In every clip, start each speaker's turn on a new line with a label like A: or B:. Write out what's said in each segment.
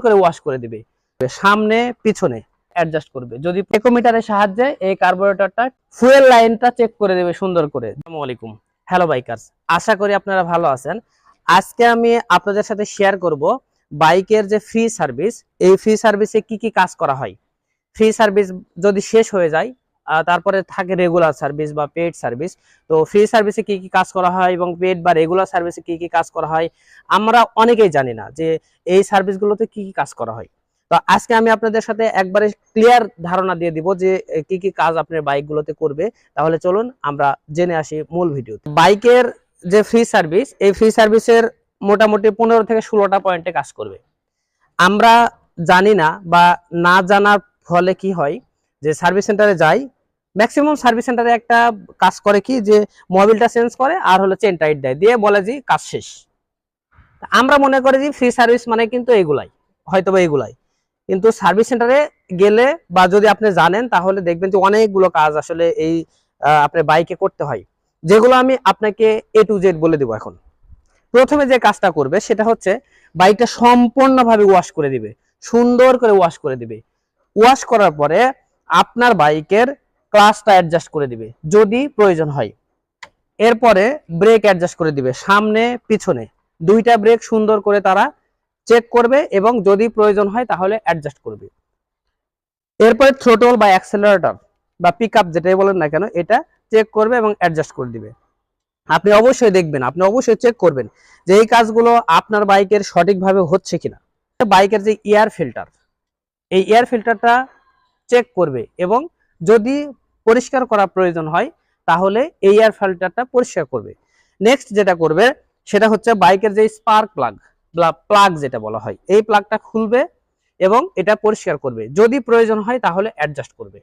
A: করে ওয়াশ করে দিবে, সামনে পিছনে অ্যাডজাস্ট করবে। যদি টেকোমিটারের সাহায্যে এই কার্বোরেটরটা ফুয়েল লাইনটা চেক করে দেবে সুন্দর করে। আসসালামু আলাইকুম, হ্যালো বাইকার্স, আশা করি আপনারা ভালো আছেন। আজকে আমি আপনাদের সাথে শেয়ার করব বাইকের যে ফ্রি সার্ভিস, এই ফ্রি সার্ভিসে কি কি কাজ করা হয়। ফ্রি সার্ভিস যদি শেষ হয়ে যায় তারপরে থাকে রেগুলার সার্ভিস বা পেড সার্ভিস। তো ফ্রি সার্ভিসে কি কি কাজ করা হয় এবং পেড বা রেগুলার সার্ভিসে কি কি কাজ করা হয় আমরা অনেকেই জানি না যে এই সার্ভিসগুলোতে কি কি কাজ করা হয়। তো আজকে আমি আপনাদের সাথে একবারে ক্লিয়ার ধারণা দিয়ে দিব যে কি কি কাজ আপনার বাইকগুলোতে করবে। তাহলে চলুন আমরা জেনে আসি মূল ভিডিওতে। বাইকের যে ফ্রি সার্ভিস, এই ফ্রি সার্ভিসের মোটামুটি 15 থেকে 16টা পয়েন্টে কাজ করবে। আমরা জানি না বা না জানার ফলে কি হয় যে সার্ভিস সেন্টারে যাই, ম্যাক্সিমাম সার্ভিস সেন্টারে একটা কাজ করে কি যে মোবিলটা চেঞ্জ করে আর হলো চেন টাইট দেয়, দিয়ে বলে যে কাজ শেষ। আমরা মনে করি যে ফ্রি সার্ভিস মানে কিন্তু এগুলাই, হয়তো বা এগুলাই, কিন্তু সার্ভিস সেন্টারে গেলে বা যদি আপনি জানেন তাহলে দেখবেন যে অনেকগুলো কাজ আসলে এই আপনার বাইকে করতে হয়, যেগুলো আমি আপনাকে A to Z বলে দেবো। এখন প্রথমে যে কাজটা করবে সেটা হচ্ছে বাইকটা সম্পূর্ণভাবে ওয়াশ করে দিবে, সুন্দর করে ওয়াশ করে দিবে। ওয়াশ করার পরে আপনার বাইকের ক্লাচটা অ্যাডজাস্ট করে দিবে যদি প্রয়োজন হয়। এরপরে ব্রেক অ্যাডজাস্ট করে দিবে, সামনে পিছনে দুইটা ব্রেক সুন্দর করে তারা চেক করবে এবং যদি প্রয়োজন হয় তাহলে অ্যাডজাস্ট করবে। এরপরে থ্রোটল বা অ্যাক্সেলারেটর বা পিকআপ যেটাই বলেন না কেন, এটা চেক করবে এবং অ্যাডজাস্ট করে দিবে। আপনি অবশ্যই দেখবেন, আপনি অবশ্যই চেক করবেন যে এই কাজগুলো আপনার বাইকের সঠিকভাবে হচ্ছে কিনা। বাইকের যে এয়ার ফিল্টার, এই এয়ার ফিল্টারটা চেক করবে এবং যদি পরিষ্কার করা প্রয়োজন হয় তাহলে এই এয়ার ফিল্টারটা পরিষ্কার করবে। নেক্সট যেটা করবে সেটা হচ্ছে বাইকের যে স্পার্ক প্লাগ যেটা বলা হয়, এই প্লাগটা খুলবে এবং এটা পরিষ্কার করবে। যদি প্রয়োজন হয় তাহলে অ্যাডজাস্ট করবে।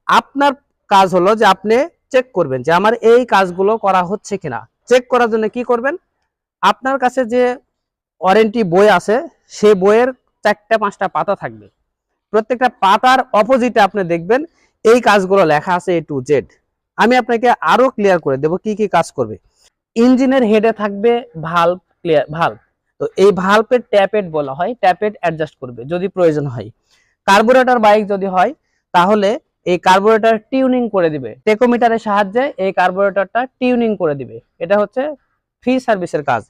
A: আপনার কাজ হলো যে আপনি চেক করবেন যে আমার এই কাজগুলো করা হচ্ছে কিনা। চেক করার জন্য কি করবেন, আপনার কাছে যে ওয়ারেন্টি বই আছে সেই বইয়ের 4-5টা পাতা থাকবে। প্রত্যেকটা পাতার অপোজিটে আপনি দেখবেন এই কাজগুলো লেখা আছে A to Z। আমি আপনাকে আরো ক্লিয়ার করে দেব কি কি কাজ করবে। ইঞ্জিনের হেডে থাকবে ভালভ, ভালভ। তো এই ভালভের ট্যাপেট বলা হয়, ট্যাপেট অ্যাডজাস্ট করবে যদি প্রয়োজন হয়। কার্বোরেটর বাইক যদি হয় তাহলে এই কার্বোরেটর টিউনিং করে দিবে, টেকোমিটারের সাহায্যে এই কার্বোরেটরটা টিউনিং করে দিবে। এটা হচ্ছে ফ্রি সার্ভিসের কাজ।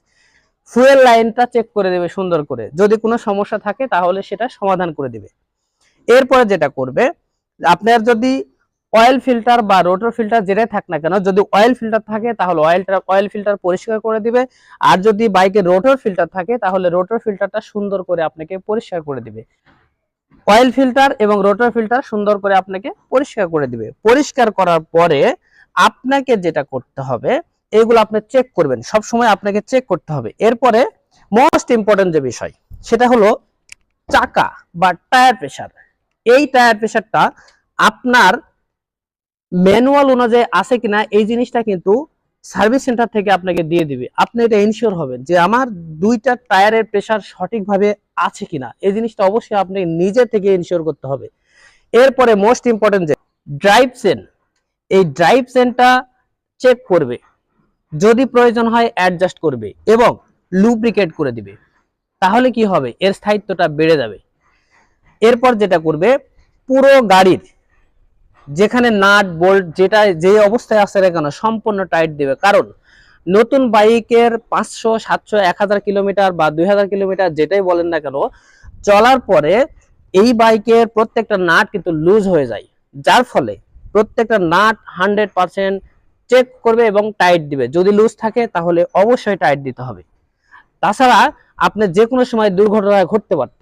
A: ফুয়েল লাইনটা চেক করে দেবে সুন্দর করে, যদি কোনো সমস্যা থাকে তাহলে সেটা সমাধান করে দিবে। এরপরে যেটা করবে, আপনার যদি অয়েল ফিল্টার বা রোটর ফিল্টার যেটাই থাক না কেন, যদি অয়েল ফিল্টার থাকে তাহলে অয়েল ফিল্টার পরিষ্কার করে দিবে। আর যদি বাইকে রোটর ফিল্টার থাকে তাহলে রোটর ফিল্টারটা সুন্দর করে আপনাকে পরিষ্কার করে দিবে। অয়েল ফিল্টার এবং রোটর ফিল্টার সুন্দর করে আপনাকে পরিষ্কার করে দিবে। পরিষ্কার করার পরে আপনাকে যেটা করতে হবে, এগুলো আপনি চেক করবেন, সব সময় আপনাকে চেক করতে হবে। এরপরে মোস্ট ইম্পর্টেন্ট যে বিষয় সেটা হলো চাকা বা টায়ার প্রেসার। এই টায়ার প্রেসারটা আপনার ম্যানুয়াল অনুযায়ী আছে কিনা এই জিনিসটা কিন্তু সার্ভিস সেন্টার থেকে আপনাকে দিয়ে দিবে। আপনি এটা ইনশিওর হবেন যে আমার দুইটা টায়ারের প্রেসার সঠিকভাবে আছে কিনা, এই জিনিসটা অবশ্যই আপনি নিজে থেকে ইনশিওর করতে হবে। এরপরে মোস্ট ইম্পর্টেন্ট যে ড্রাইভ চেন, এই ড্রাইভ চেনটা চেক করবে, যদি প্রয়োজন হয় অ্যাডজাস্ট করবে এবং লুব্রিকেট করে দিবে। তাহলে কি হবে, এর স্থায়িত্বটা বেড়ে যাবে। এরপর যেটা করবে, পুরো গাড়ির যেখানে নাট বোল্ট যেটা যে অবস্থায় আছে না কেন সম্পূর্ণ টাইট দিবে। কারণ নতুন বাইকের 500, 700, 1000 কিলোমিটার বা 2000 কিলোমিটার যেটাই বলেন না কেন চলার পরে এই বাইকের প্রত্যেকটা নাট কিন্তু লুজ হয়ে যায়, যার ফলে প্রত্যেকটা নাট 100% চেক করবে এবং টাইট দিবে। যদি লুজ থাকে তাহলে অবশ্যই টাইট দিতে হবে, তাছাড়া আপনি যে কোনো সময় দুর্ঘটনা ঘটতে পারত।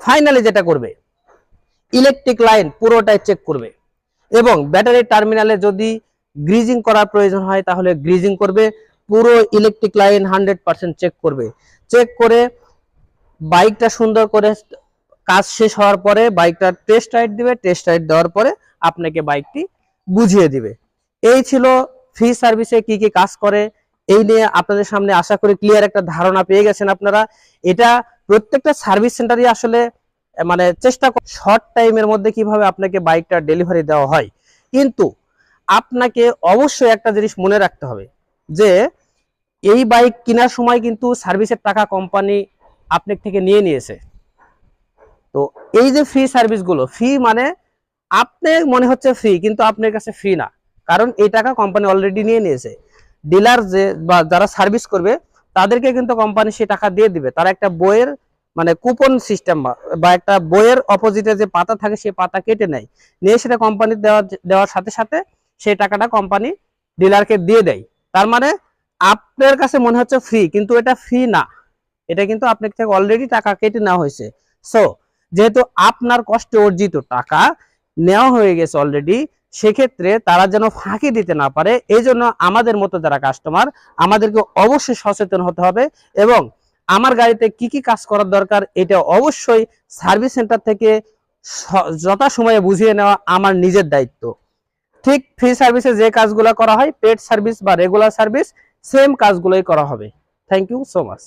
A: ফাইনালি যেটা করবে, ইলেকট্রিক লাইন পুরোটাই চেক করবে এবং ব্যাটারি টার্মিনালে যদি গ্রিজিং করার প্রয়োজন হয় তাহলে গ্রিজিং করবে। পুরো ইলেকট্রিক লাইন 100% চেক করবে। চেক করে বাইকটা সুন্দর করে কাজ শেষ হওয়ার পরে বাইকটা টেস্ট রাইড দিবে। টেস্ট রাইড দেওয়ার পরে আপনাকে বাইকটি বুঝিয়ে দিবে। এই ছিল ফ্রি সার্ভিসে কি কি কাজ করে। এই নিয়ে আপনাদের সামনে আশা করি ক্লিয়ার একটা ধারণা পেয়ে গেছেন আপনারা। এটা প্রত্যেকটা সার্ভিস সেন্টারই আসলে মানে চেষ্টা করে শর্ট টাইমের মধ্যে কিভাবে আপনাকে বাইকটা ডেলিভারি দেওয়া হয়। কিন্তু আপনাকে অবশ্যই একটা জিনিস মনে রাখতে হবে যে এই বাইক কেনার সময় কিন্তু সার্ভিসের টাকা কোম্পানি আপনার থেকে নিয়ে নিয়েছে। তো এই যে ফ্রি সার্ভিসগুলো, ফ্রি মানে আপনি মনে হচ্ছে ফ্রি, কিন্তু আপনার কাছে ফ্রি না, কারণ এই টাকা কোম্পানি অলরেডি নিয়ে নিয়েছে। ডিলার যে বা যারা সার্ভিস করবে তাদেরকে কিন্তু কোম্পানি সেই টাকা দিয়ে দিবে। তারা একটা বইয়ের মানে কুপন সিস্টেম বা একটা বইয়ের অপোজিটে যে পাতা থাকে সেই পাতা কেটে নেয়, নিয়ে সেটা কোম্পানি দেওয়ার সাথে সাথে সেই টাকাটা কোম্পানি ডিলারকে দিয়ে দেয়। তার মানে আপনার কাছে মনে হচ্ছে ফ্রি, কিন্তু এটা ফ্রি না, এটা কিন্তু আপনার থেকে অলরেডি টাকা কেটে নেওয়া হয়েছে। সো যেহেতু আপনার কষ্টে অর্জিত টাকা নেওয়া হয়ে গেছে অলরেডি, সেক্ষেত্রে তারা যেন ফাঁকি দিতে না পারে, এই জন্য আমাদের মতো যারা কাস্টমার আমাদেরকে অবশ্যই সচেতন হতে হবে এবং আমার গাড়িতে কি কি কাজ করার দরকার এটা অবশ্যই সার্ভিস সেন্টার থেকে যথাসময়ে বুঝিয়ে নেওয়া আমার নিজের দায়িত্ব। ঠিক ফ্রি সার্ভিসে যে কাজগুলো করা হয় পেড সার্ভিস বা রেগুলার সার্ভিস সেম কাজগুলোই করা হবে। Thank you so much.